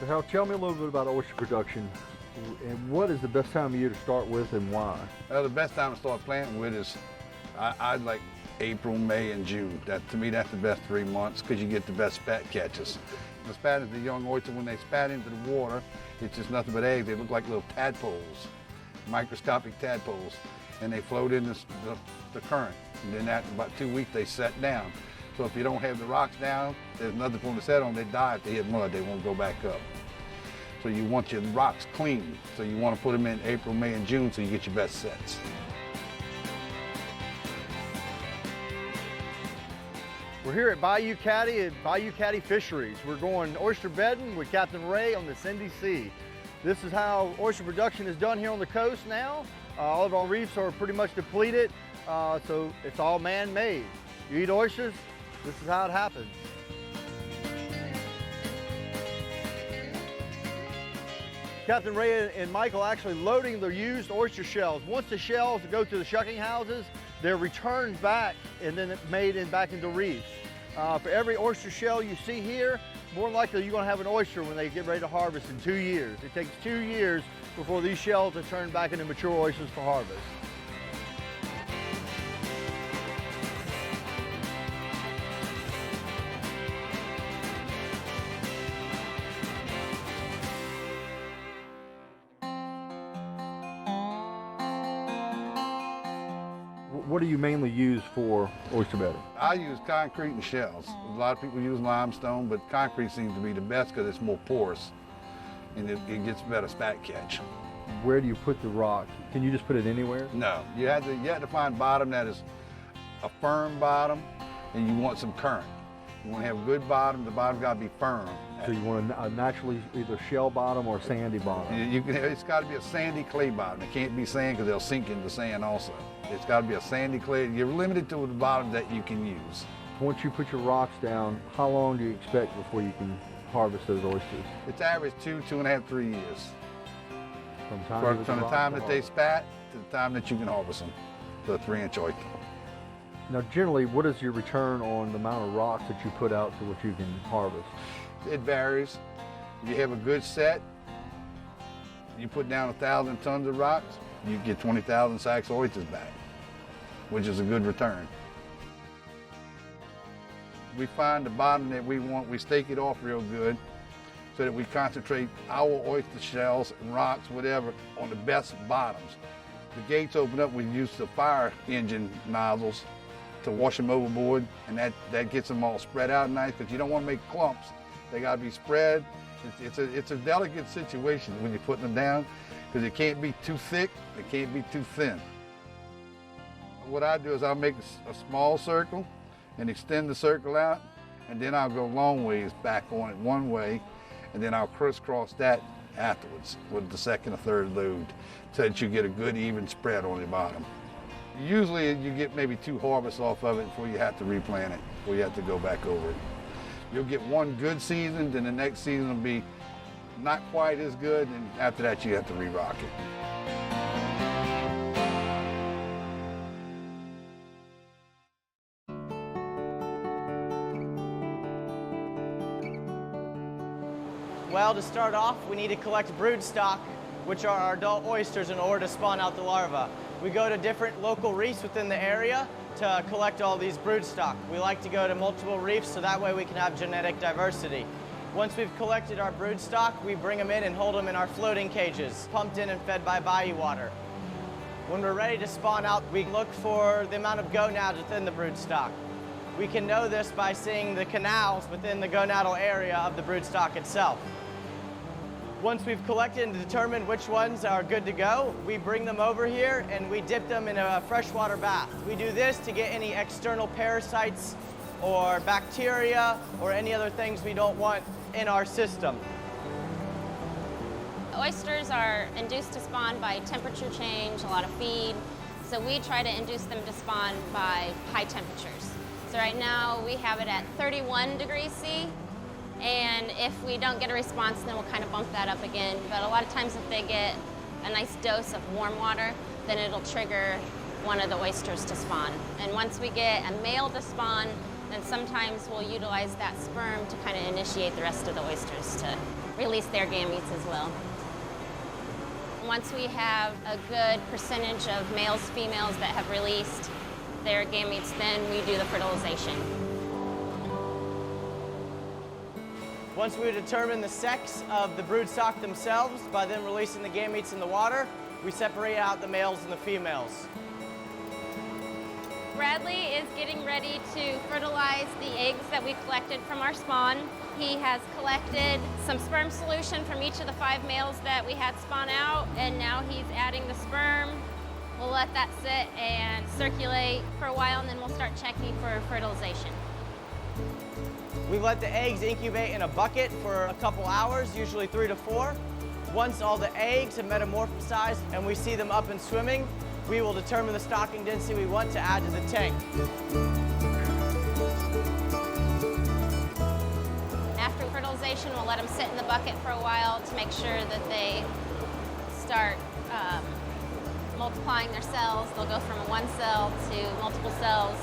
Harold, tell me a little bit about oyster production, and what is the best time of year to start with and why? The best time to start planting with is, I'd like April, May, and June. To me, that's the best 3 months because you get the best spat catches. The spat is the young oyster. When they spat into the water, it's just nothing but eggs. They look like little tadpoles, microscopic tadpoles, and they float in the current. And then after about 2 weeks, they set down. So if you don't have the rocks down, there's nothing for them to set on. They die if they hit mud. They won't go back up. So you want your rocks clean. So you want to put them in April, May, and June so you get your best sets. We're here at Bayou Caddy at Bayou Caddy Fisheries. We're going oyster bedding with Captain Ray on the Cindy Sea. This is how oyster production is done here on the coast now. All of our reefs are pretty much depleted, so it's all man-made. You eat oysters, this is how it happens. Captain Ray and Michael actually loading the used oyster shells. Once the shells go to the shucking houses, they're returned back and then made back into reefs. For every oyster shell you see here, more than likely you're going to have an oyster when they get ready to harvest in 2 years. It takes 2 years before these shells are turned back into mature oysters for harvest. What do you mainly use for oyster bedding? I use concrete and shells. A lot of people use limestone, but concrete seems to be the best because it's more porous and it gets better spat catch. Where do you put the rock? Can you just put it anywhere? No, you have to find bottom that is a firm bottom, and you want some current. You want to have a good bottom. The bottom got to be firm. So you want a naturally either shell bottom or sandy bottom? It's got to be a sandy clay bottom. It can't be sand because they'll sink into sand also. It's got to be a sandy clay. You're limited to the bottom that you can use. Once you put your rocks down, how long do you expect before you can harvest those oysters? It's average 2.5, 3 years. From the time that they spat to the time that you can harvest them, the 3-inch oyster. Now, generally, what is your return on the amount of rocks that you put out to what you can harvest? It varies. If you have a good set, you put down 1,000 tons of rocks, you get 20,000 sacks of oysters back, which is a good return. We find the bottom that we want, we stake it off real good so that we concentrate our oyster shells and rocks, whatever, on the best bottoms. The gates open up, we use the fire engine nozzles to wash them overboard, and that gets them all spread out nice because you don't want to make clumps. They got to be spread. It's a delicate situation when you're putting them down because it can't be too thick, it can't be too thin. What I do is I'll make a small circle and extend the circle out, and then I'll go long ways back on it one way, and then I'll crisscross that afterwards with the second or third load so that you get a good even spread on the bottom. Usually you get maybe 2 harvests off of it before you have to replant it, before you have to go back over it. You'll get one good season, then the next season will be not quite as good, and after that you have to re-rock it. Well, to start off, we need to collect broodstock, which are our adult oysters, in order to spawn out the larvae. We go to different local reefs within the area to collect all these broodstock. We like to go to multiple reefs so that way we can have genetic diversity. Once we've collected our broodstock, we bring them in and hold them in our floating cages, pumped in and fed by bayou water. When we're ready to spawn out, we look for the amount of gonads within the broodstock. We can know this by seeing the canals within the gonadal area of the broodstock itself. Once we've collected and determined which ones are good to go, we bring them over here and we dip them in a freshwater bath. We do this to get any external parasites or bacteria or any other things we don't want in our system. Oysters are induced to spawn by temperature change, a lot of feed, so we try to induce them to spawn by high temperatures. So right now we have it at 31 degrees C. And if we don't get a response, then we'll kind of bump that up again. But a lot of times if they get a nice dose of warm water, then it'll trigger one of the oysters to spawn. And once we get a male to spawn, then sometimes we'll utilize that sperm to kind of initiate the rest of the oysters to release their gametes as well. Once we have a good percentage of males, females that have released their gametes, then we do the fertilization. Once we determine the sex of the broodstock themselves by them releasing the gametes in the water, we separate out the males and the females. Bradley is getting ready to fertilize the eggs that we collected from our spawn. He has collected some sperm solution from each of the 5 males that we had spawn out, and now he's adding the sperm. We'll let that sit and circulate for a while, and then we'll start checking for fertilization. We let the eggs incubate in a bucket for a couple hours, usually 3 to 4. Once all the eggs have metamorphosized and we see them up and swimming, we will determine the stocking density we want to add to the tank. After fertilization, we'll let them sit in the bucket for a while to make sure that they start multiplying their cells. They'll go from 1 cell to multiple cells,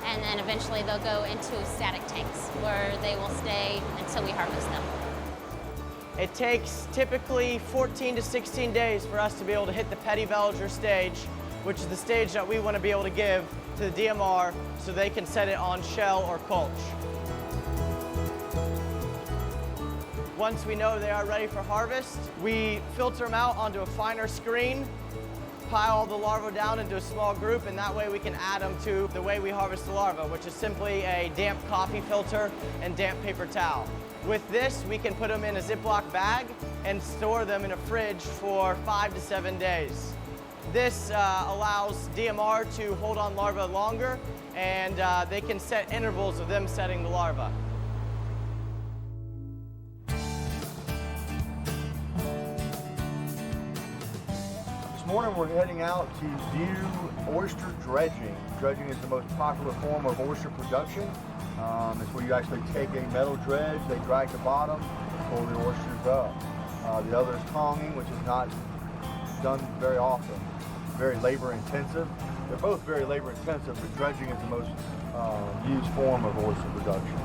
and then eventually they'll go into static tanks where they will stay until we harvest them. It takes typically 14 to 16 days for us to be able to hit the pettivelger stage, which is the stage that we want to be able to give to the DMR so they can set it on shell or culch. Once we know they are ready for harvest, we filter them out onto a finer screen, pile all the larvae down into a small group, and that way we can add them to the way we harvest the larvae, which is simply a damp coffee filter and damp paper towel. With this, we can put them in a Ziploc bag and store them in a fridge for 5 to 7 days. This allows DMR to hold on larvae longer, and they can set intervals of them setting the larvae. This morning we're heading out to view oyster dredging. Dredging is the most popular form of oyster production. It's where you actually take a metal dredge, they drag the bottom, pull the oysters up. The other is tonging, which is not done very often. Very labor intensive. They're both very labor intensive, but dredging is the most used form of oyster production.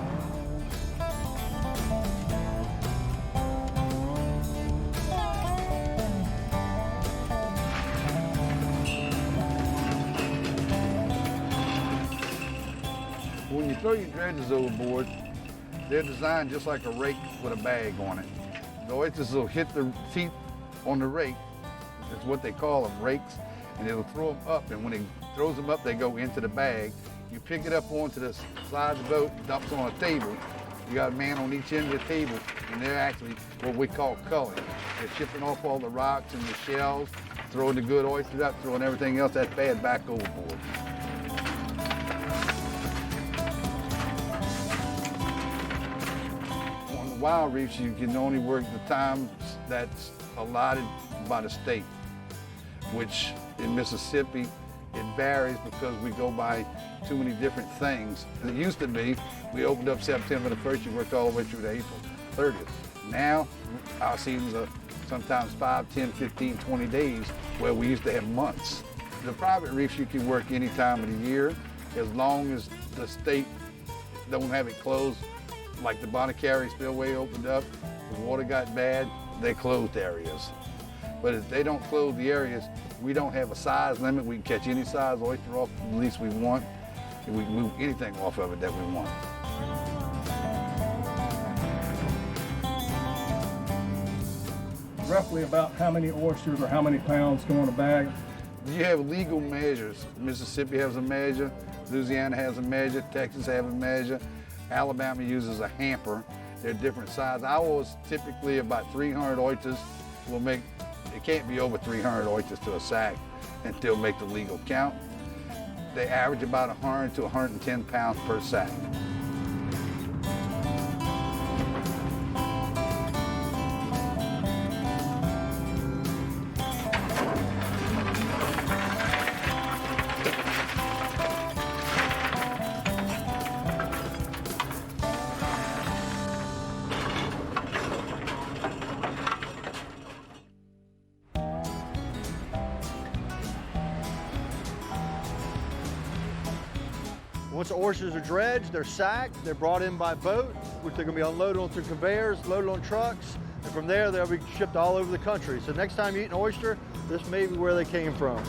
When you throw your dredges overboard, they're designed just like a rake with a bag on it. The oysters will hit the teeth on the rake. That's what they call them, rakes, and it'll throw them up, and when it throws them up, they go into the bag. You pick it up onto the side of the boat, dumps on a table. You got a man on each end of the table, and they're actually what we call culling. They're chipping off all the rocks and the shells, throwing the good oysters up, throwing everything else that's bad back overboard. On the wild reefs, you can only work the times that's allotted by the state, which in Mississippi, it varies because we go by too many different things. It used to be, we opened up September the 1st, you worked all the way through to April 30th. Now, our seasons are sometimes 5, 10, 15, 20 days, where we used to have months. The private reefs you can work any time of the year, as long as the state don't have it closed, like the Bonacari spillway opened up, the water got bad, they closed areas. But if they don't close the areas, we don't have a size limit. We can catch any size oyster off the least we want, and we can move anything off of it that we want. Roughly about how many oysters or how many pounds go in a bag? You have legal measures. Mississippi has a measure, Louisiana has a measure, Texas has a measure, Alabama uses a hamper. They're different sizes. Ours typically about 300 oysters will make, it can't be over 300 oysters to a sack until make the legal count. They average about 100 to 110 pounds per sack. Once the oysters are dredged, they're sacked, they're brought in by boat, which they're gonna be unloaded onto conveyors, loaded on trucks, And from there, they'll be shipped all over the country. So next time you eat an oyster, this may be where they came from.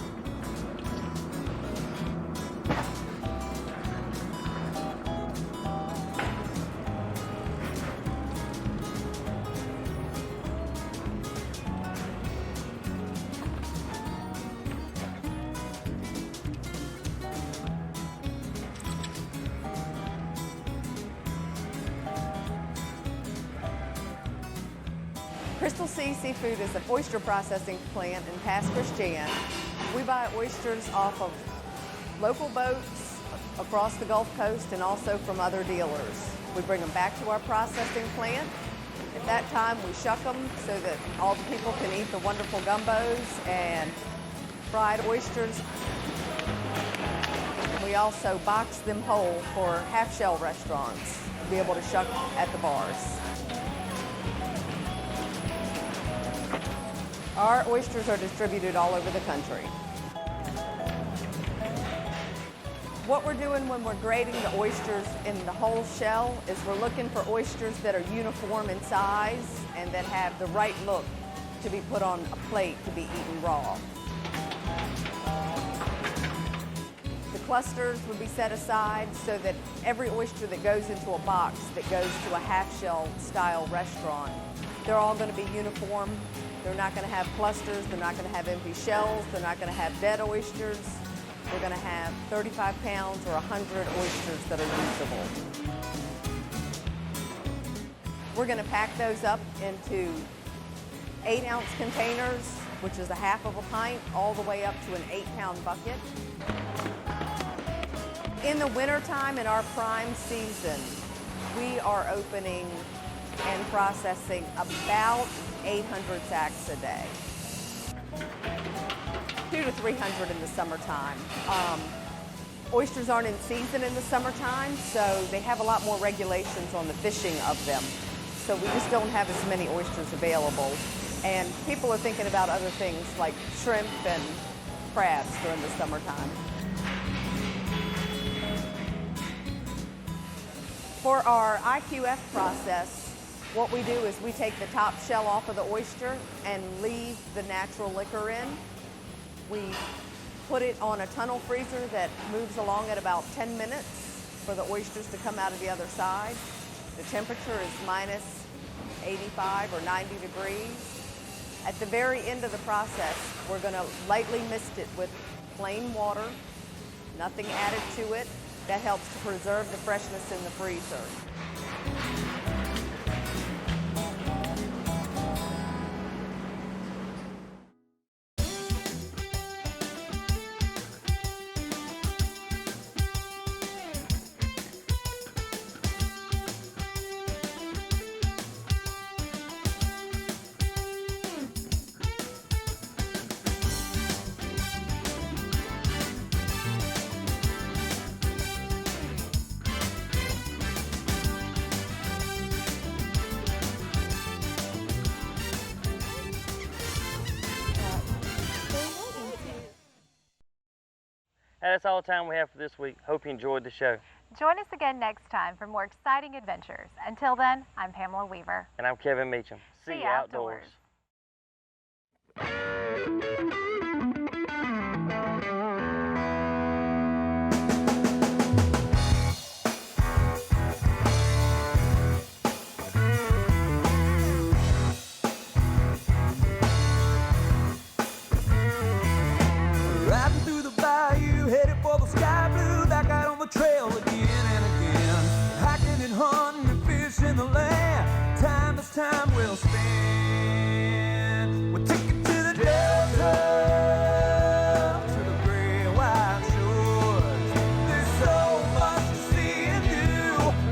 Crystal Sea Seafood is an oyster processing plant in Pass Christian. We buy oysters off of local boats across the Gulf Coast and also from other dealers. We bring them back to our processing plant. At that time, we shuck them so that all the people can eat the wonderful gumbos and fried oysters. We also box them whole for half-shell restaurants to be able to shuck at the bars. Our oysters are distributed all over the country. What we're doing when we're grading the oysters in the whole shell is we're looking for oysters that are uniform in size and that have the right look to be put on a plate to be eaten raw. The clusters would be set aside so that every oyster that goes into a box that goes to a half-shell style restaurant, they're all going to be uniform. They're not going to have clusters, they're not going to have empty shells, they're not going to have dead oysters. We're going to have 35 pounds or 100 oysters that are usable. We're going to pack those up into 8-ounce containers, which is a half of a pint, all the way up to an 8-pound bucket. In the wintertime, in our prime season, we are opening and processing about 800 sacks a day. 200 to 300 in the summertime. Oysters aren't in season in the summertime, so they have a lot more regulations on the fishing of them. So we just don't have as many oysters available. And people are thinking about other things like shrimp and crabs during the summertime. For our IQF process, what we do is we take the top shell off of the oyster and leave the natural liquor in. We put it on a tunnel freezer that moves along at about 10 minutes for the oysters to come out of the other side. The temperature is minus 85 or 90 degrees. At the very end of the process, we're going to lightly mist it with plain water, nothing added to it. That helps to preserve the freshness in the freezer. That's all the time we have for this week. Hope you enjoyed the show. Join us again next time for more exciting adventures. Until then, I'm Pamela Weaver. And I'm Kevin Meacham. See you outdoors. Headed for the sky blue, back out on the trail again and again. Hiking and hunting and fishing the land. Time is time we'll spend. We'll take it to the delta, to the gray white shores. There's so much to see and do.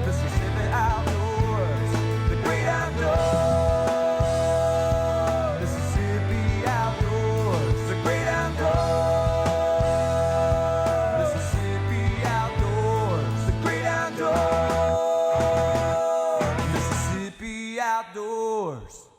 Mississippi outdoors, the great outdoors. Mississippi outdoors, the great outdoors. Mississippi outdoors.